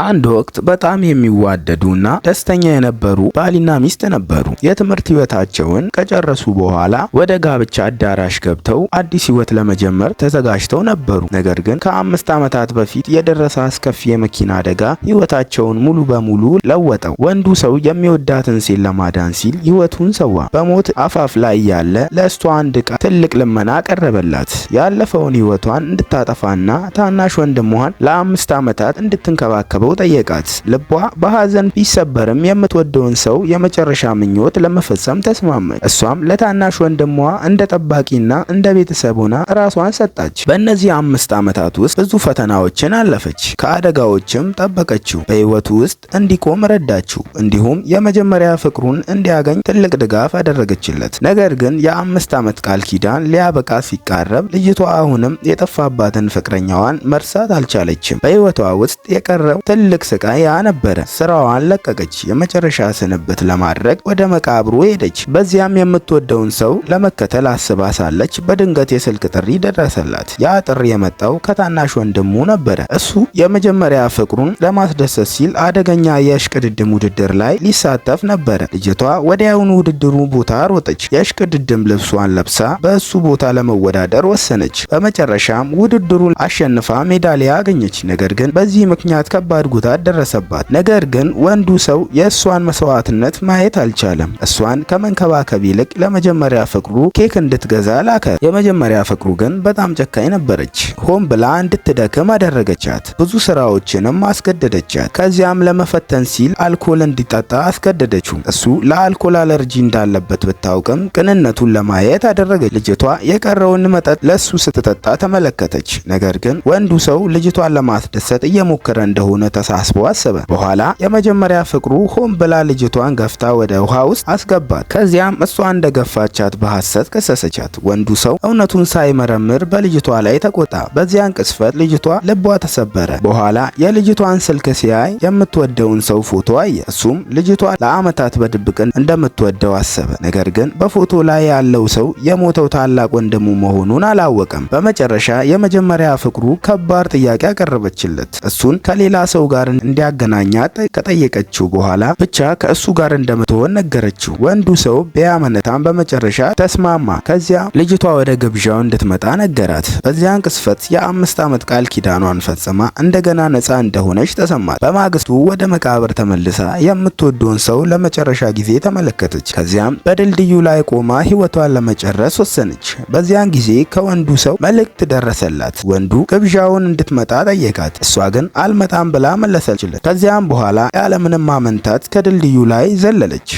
አንድ ወቅት በጣም የሚዋደዱና ደስተኛ የነበሩ ባልና ሚስት ነበሩ። የትምህርት ህይወታቸውን ከጨረሱ በኋላ ወደ ጋብቻ አዳራሽ ገብተው አዲስ ህይወት ለመጀመር ተዘጋጅተው ነበሩ። ነገር ግን ከ5 ዓመታት በፊት የደረሰ አስከፊ የመኪና አደጋ ህይወታቸውን ሙሉ በሙሉ ለወጠው። ወንዱ ሰው የሚወዳትን ሴት ለማዳን ሲል ህይወቱን ሰዋ። በሞት አፋፍ ላይ ያለ ለእሷ አንድ ቃል ትልቅ ልመና ቀረበላት። ያለፈውን ህይወቷን እንድታጠፋና ታናሽ ወንድሟን ለ5 ዓመታት እንድትንከባከበው ጠየቃት። ልቧ በሐዘን ቢሰበርም የምትወደውን ሰው የመጨረሻ ምኞት ለመፈጸም ተስማማች። እሷም ለታናሽ ወንድሟ እንደ ጠባቂና እንደ ቤተሰብ ሆና ራሷን ሰጣች። በእነዚህ 5 ዓመታት ውስጥ ብዙ ፈተናዎችን አለፈች። ከአደጋዎችም ጠበቀችው። በህይወቱ ውስጥ እንዲቆም ረዳችው። እንዲሁም የመጀመሪያ ፍቅሩን እንዲያገኝ ትልቅ ድጋፍ አደረገችለት። ነገር ግን የ5 ዓመት ቃል ኪዳን ሊያበቃ ሲቃረብ ልጅቷ አሁንም የጠፋባትን ፍቅረኛዋን መርሳት አልቻለችም። በህይወቷ ውስጥ የቀረው ትልቅ ስቃይ ያ ነበረ። ስራዋን ለቀቀች። የመጨረሻ ስንብት ለማድረግ ወደ መቃብሩ ሄደች። በዚያም የምትወደውን ሰው ለመከተል አስባ ሳለች በድንገት የስልክ ጥሪ ደረሰላት። ያ ጥሪ የመጣው ከታናሽ ወንድሙ ነበረ። እሱ የመጀመሪያ ፍቅሩን ለማስደሰት ሲል አደገኛ የእሽቅድድም ውድድር ላይ ሊሳተፍ ነበረ። ልጅቷ ወዲያውኑ ውድድሩ ቦታ ሮጠች። የእሽቅድድም ልብሷን ለብሳ በእሱ ቦታ ለመወዳደር ወሰነች። በመጨረሻም ውድድሩን አሸንፋ ሜዳሊያ አገኘች። ነገር ግን በዚህ ምክንያት ከባድ ጉዳት ደረሰባት። ነገር ግን ወንዱ ሰው የእሷን መስዋዕትነት ማየት አልቻለም። እሷን ከመንከባከብ ይልቅ ለመጀመሪያ ፍቅሩ ኬክ እንድትገዛ ላከ። የመጀመሪያ ፍቅሩ ግን በጣም ጨካኝ ነበረች። ሆን ብላ እንድትደክም አደረገቻት። ብዙ ስራዎችንም አስገደደቻት። ከዚያም ለመፈተን ሲል አልኮል እንዲጠጣ አስገደደችው። እሱ ለአልኮል አለርጂ እንዳለበት ብታውቅም ቅንነቱን ለማየት አደረገች። ልጅቷ የቀረውን መጠጥ ለሱ ስትጠጣ ተመለከተች። ነገር ግን ወንዱ ሰው ልጅቷን ለማስደሰት እየሞከረ እንደሆነ ተሳስቦ አሰበ። በኋላ የመጀመሪያ ፍቅሩ ሆን ብላ ልጅቷን ገፍታ ወደ ውሃ ውስጥ አስገባት። ከዚያም እሷ እንደገፋቻት በሐሰት ከሰሰቻት። ወንዱ ሰው እውነቱን ሳይመረምር በልጅቷ ላይ ተቆጣ። በዚያን ቅስፈት ልጅቷ ልቧ ተሰበረ። በኋላ የልጅቷን ስልክ ሲያይ የምትወደውን ሰው ፎቶ አየ። እሱም ልጅቷ ለዓመታት በድብቅ እንደምትወደው አሰበ። ነገር ግን በፎቶ ላይ ያለው ሰው የሞተው ታላቅ ወንድሙ መሆኑን አላወቀም። በመጨረሻ የመጀመሪያ ፍቅሩ ከባድ ጥያቄ አቀረበችለት። እሱን ከሌላ ሰው ጋር እንዲያገናኛት ከጠየቀችው በኋላ ብቻ ከእሱ ጋር እንደምትሆን ነገረችው። ወንዱ ሰው ቢያመነታም በመጨረሻ ተስማማ። ከዚያ ልጅቷ ወደ ግብዣው እንድትመጣ ነገራት። በዚያን ቅስፈት የ5 ዓመት ቃል ኪዳኗን ፈጽማ እንደገና ነፃ እንደሆነች ተሰማት። በማግስቱ ወደ መቃብር ተመልሳ የምትወደውን ሰው ለመጨረሻ ጊዜ ተመለከተች። ከዚያም በድልድዩ ላይ ቆማ ህይወቷን ለመጨረስ ወሰነች። በዚያን ጊዜ ከወንዱ ሰው መልእክት ደረሰላት። ወንዱ ግብዣውን እንድትመጣ ጠየቃት። እሷ ግን አልመጣም ብላ መለሰችለት። ከዚያም በኋላ ያለምንም ማመንታት ከድልድዩ ላይ ዘለለች።